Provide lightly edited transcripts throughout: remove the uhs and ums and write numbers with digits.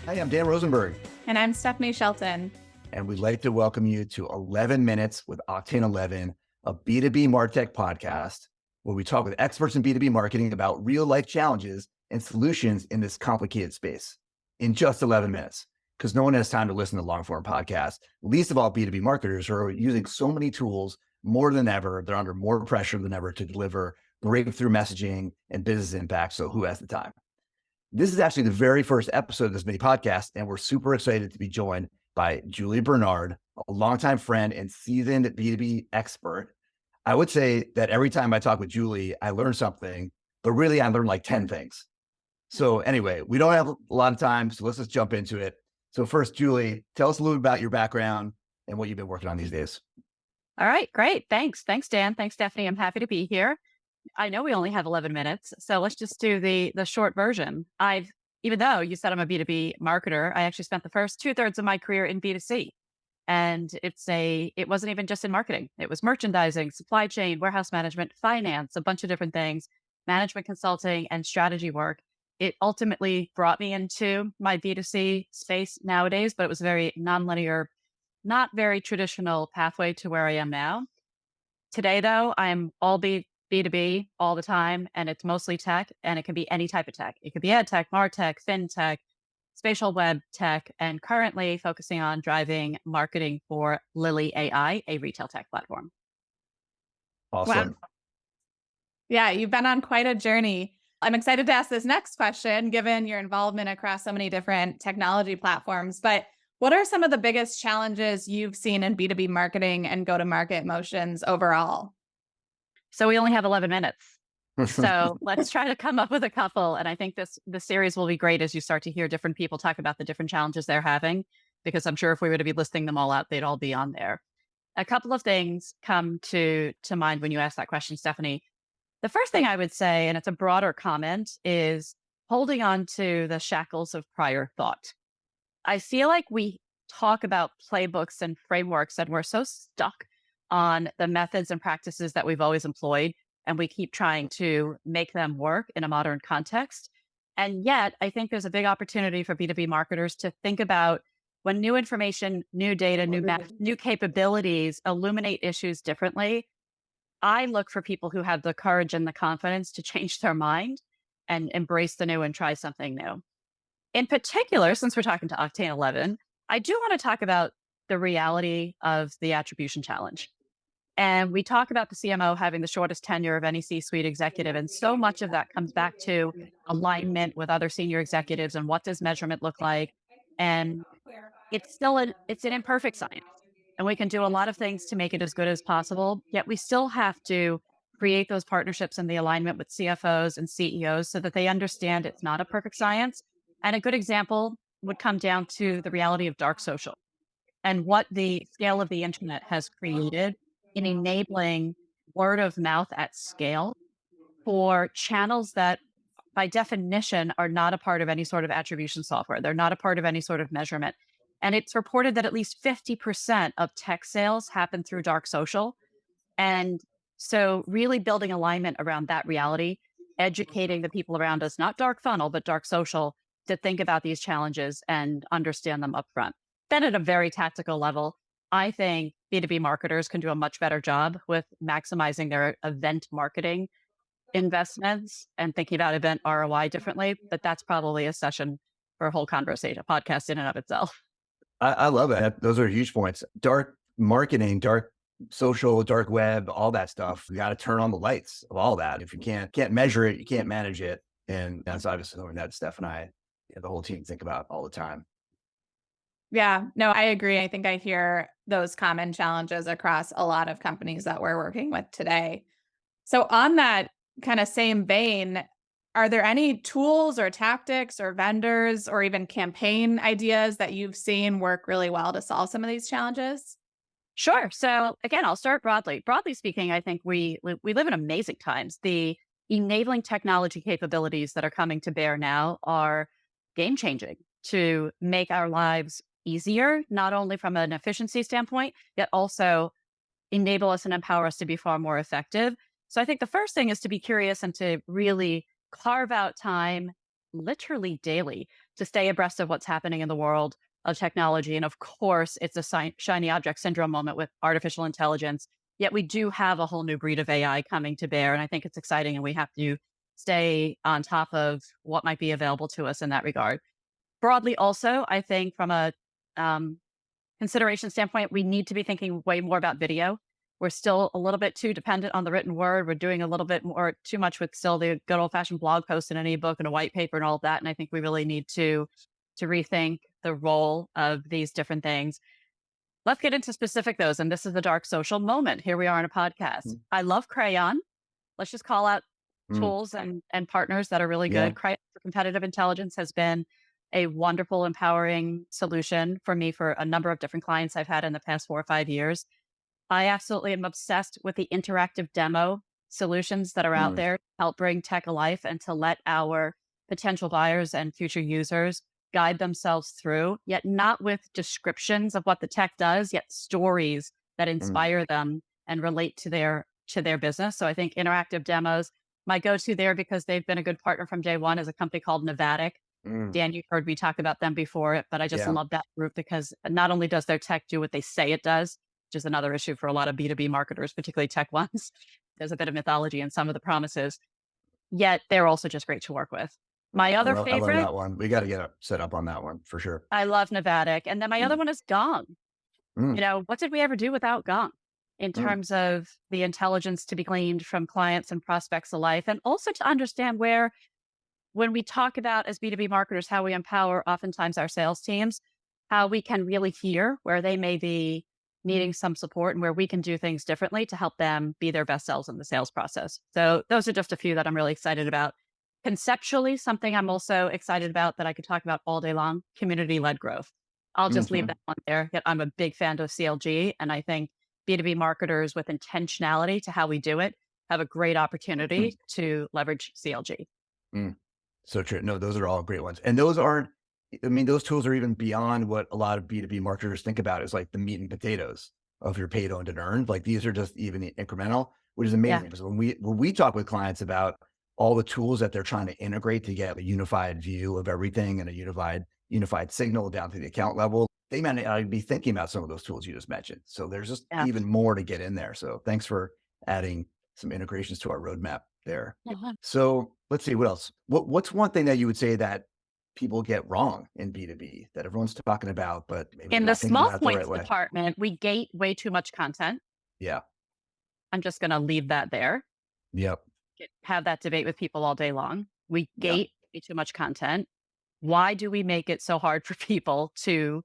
Hi, I'm Dan Rosenberg. And I'm Stephany Shelton. And we'd like to welcome you to 11 Minutes with Octane 11, a B2B Martech podcast, where we talk with experts in B2B marketing about real life challenges and solutions in this complicated space in just 11 minutes. Because no one has time to listen to long form podcasts, least of all B2B marketers who are using so many tools more than ever. They're under more pressure than ever to deliver breakthrough messaging and business impact. So who has the time? This is actually the very first episode of this mini podcast, and we're super excited to be joined by Julie Bernard, a longtime friend and seasoned B2B expert. I would say that every time I talk with Julie, I learn something, but really I learn like 10 things. So anyway, we don't have a lot of time, so let's just jump into it. So first, Julie, tell us a little bit about your background and what you've been working on these days. All right, great. Thanks, Dan. Thanks, Stephany. I'm happy to be here. I know we only have 11 minutes, so let's just do the short version. Even though you said I'm a B2B marketer, I actually spent the first 2/3 of my career in B2C. And it wasn't even just in marketing. It was merchandising, supply chain, warehouse management, finance, a bunch of different things, management consulting, and strategy work. It ultimately brought me into my B2C space nowadays, but it was a very nonlinear, not very traditional pathway to where I am now. Today, though, I'm all B2B all the time, and it's mostly tech, and it can be any type of tech. It could be ed tech, martech, fintech, spatial web tech, and currently focusing on driving marketing for Lily.ai, a retail tech platform. Awesome. Wow. Yeah, you've been on quite a journey. I'm excited to ask this next question, given your involvement across so many different technology platforms. But what are some of the biggest challenges you've seen in B2B marketing and go-to-market motions overall? So we only have 11 minutes. So let's try to come up with a couple. And I think this series will be great as you start to hear different people talk about the different challenges they're having, because I'm sure if we were to be listing them all out, they'd all be on there. A couple of things come to mind when you ask that question, Stephany. The first thing I would say, and it's a broader comment, is holding on to the shackles of prior thought. I feel like we talk about playbooks and frameworks, and we're so stuck on the methods and practices that we've always employed, and we keep trying to make them work in a modern context. And yet, I think there's a big opportunity for B2B marketers to think about when new information, new data, new capabilities illuminate issues differently. I look for people who have the courage and the confidence to change their mind and embrace the new and try something new. In particular, since we're talking to Octane 11, I do want to talk about the reality of the attribution challenge. And we talk about the CMO having the shortest tenure of any C-suite executive. And so much of that comes back to alignment with other senior executives and what does measurement look like. And it's an imperfect science. And we can do a lot of things to make it as good as possible. Yet we still have to create those partnerships and the alignment with CFOs and CEOs so that they understand it's not a perfect science. And a good example would come down to the reality of dark social and what the scale of the internet has created in enabling word of mouth at scale for channels that by definition are not a part of any sort of attribution software. They're not a part of any sort of measurement. And it's reported that at least 50% of tech sales happen through dark social. And so really building alignment around that reality, educating the people around us, not dark funnel, but dark social, to think about these challenges and understand them upfront. Then at a very tactical level, I think B2B marketers can do a much better job with maximizing their event marketing investments and thinking about event ROI differently. But that's probably a session for a whole conversation, a podcast in and of itself. I love it. Those are huge points. Dark marketing, dark social, dark web, all that stuff. You got to turn on the lights of all that. If you can't measure it, you can't manage it. And that's obviously something that Steph and I, the whole team, think about all the time. Yeah, no, I agree. I think I hear those common challenges across a lot of companies that we're working with today. So on that kind of same vein, are there any tools or tactics or vendors or even campaign ideas that you've seen work really well to solve some of these challenges? Sure. So again, I'll start broadly. Broadly speaking, I think we live in amazing times. The enabling technology capabilities that are coming to bear now are game changing to make our lives easier, not only from an efficiency standpoint, yet also enable us and empower us to be far more effective. So I think the first thing is to be curious and to really carve out time literally daily to stay abreast of what's happening in the world of technology. And of course, it's a shiny object syndrome moment with artificial intelligence. Yet we do have a whole new breed of AI coming to bear. And I think it's exciting, and we have to stay on top of what might be available to us in that regard. Broadly, also, I think from a consideration standpoint, we need to be thinking way more about video. We're still a little bit too dependent on the written word. We're doing a little bit more, too much with still the good old fashioned blog post and an ebook and a white paper and all of that. And I think we really need to rethink the role of these different things. Let's get into specific those. And this is the dark social moment. Here we are in a podcast. I love Crayon. Let's just call out tools and partners that are really good. Crayon for competitive intelligence has been a wonderful, empowering solution for me for a number of different clients I've had in the past 4 or 5 years. I absolutely am obsessed with the interactive demo solutions that are out there to help bring tech alive and to let our potential buyers and future users guide themselves through, yet not with descriptions of what the tech does, yet stories that inspire them and relate to their business. So I think interactive demos, my go-to there, because they've been a good partner from day one, is a company called Navattic. Dan, you've heard me talk about them before, but I just love that group because not only does their tech do what they say it does, which is another issue for a lot of B2B marketers, particularly tech ones. There's a bit of mythology in some of the promises, yet they're also just great to work with. My other favorite. I love that one. We got to get set up on that one for sure. I love Navattic. And then my other one is Gong. What did we ever do without Gong in terms of the intelligence to be gleaned from clients and prospects alike, and also to understand where, when we talk about as B2B marketers, how we empower oftentimes our sales teams, how we can really hear where they may be needing some support and where we can do things differently to help them be their best selves in the sales process. So those are just a few that I'm really excited about. Conceptually, something I'm also excited about that I could talk about all day long, community-led growth. I'll just leave that one there. Yet I'm a big fan of CLG, and I think B2B marketers with intentionality to how we do it have a great opportunity to leverage CLG. So true. No, those are all great ones. And those aren't, those tools are even beyond what a lot of B2B marketers think about as like the meat and potatoes of your paid, owned, and earned. Like these are just even incremental, which is amazing. Because when we talk with clients about all the tools that they're trying to integrate to get a unified view of everything and a unified signal down to the account level, they might not be thinking about some of those tools you just mentioned. So there's just even more to get in there. So thanks for adding some integrations to our roadmap there. So let's see what else. What's one thing that you would say that people get wrong in B2B that everyone's talking about, but maybe in not the thinking small about it the points right way? department, we gate way too much content. Yeah. I'm just going to leave that there. Yep. Have that debate with people all day long. We gate way too much content. Why do we make it so hard for people to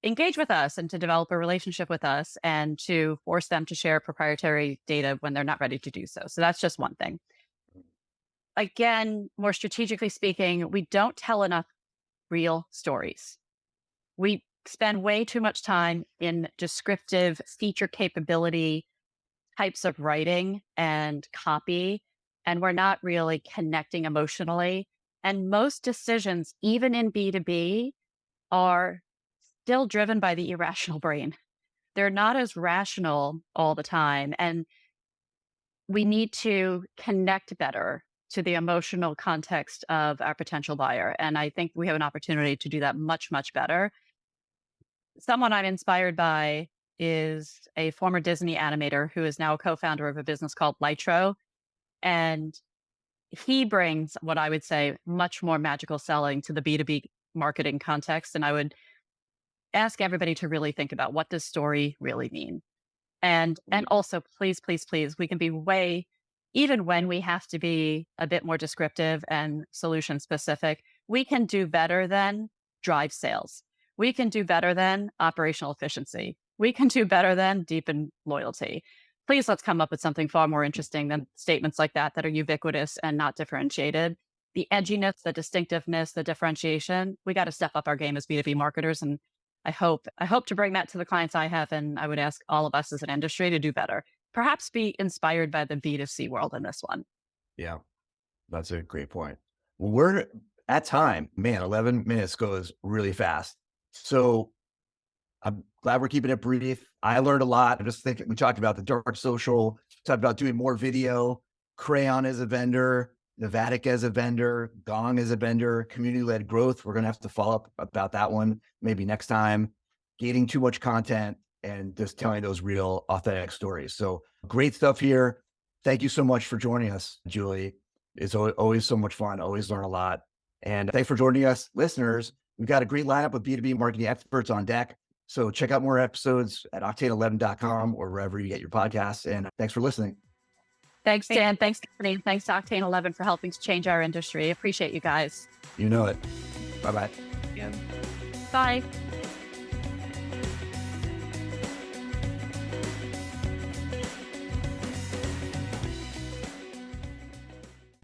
engage with us and to develop a relationship with us and to force them to share proprietary data when they're not ready to do so? So that's just one thing. Again, more strategically speaking, we don't tell enough real stories. We spend way too much time in descriptive feature capability types of writing and copy, and we're not really connecting emotionally. And most decisions, even in B2B, are still driven by the irrational brain. They're not as rational all the time. And we need to connect better to the emotional context of our potential buyer. And I think we have an opportunity to do that much, much better. Someone I'm inspired by is a former Disney animator who is now a co-founder of a business called Lytro. And he brings what I would say much more magical selling to the B2B marketing context. And I would ask everybody to really think about, what does story really mean? And also, please, please, please, we can be way, even when we have to be a bit more descriptive and solution specific, we can do better than drive sales. We can do better than operational efficiency. We can do better than deepen loyalty. Please, let's come up with something far more interesting than statements like that are ubiquitous and not differentiated. The edginess, the distinctiveness, the differentiation, we got to step up our game as B2B marketers. And I hope to bring that to the clients I have. And I would ask all of us as an industry to do better. Perhaps be inspired by the B2C world in this one. Yeah, that's a great point. Well, we're at time, man, 11 minutes goes really fast. So I'm glad we're keeping it brief. I learned a lot. I'm just thinking, we talked about the dark social, talked about doing more video, Crayon as a vendor, Navattic as a vendor, Gong as a vendor, community-led growth. We're going to have to follow up about that one maybe next time. Gating too much content and just telling those real authentic stories. So great stuff here. Thank you so much for joining us, Julie. It's always so much fun. Always learn a lot. And thanks for joining us, listeners. We've got a great lineup of B2B marketing experts on deck. So check out more episodes at octane11.com or wherever you get your podcasts. And thanks for listening. Thanks, Dan. Thanks, Stephany. Thanks to Octane 11 for helping to change our industry. Appreciate you guys. You know it. Bye-bye. Yeah. Bye.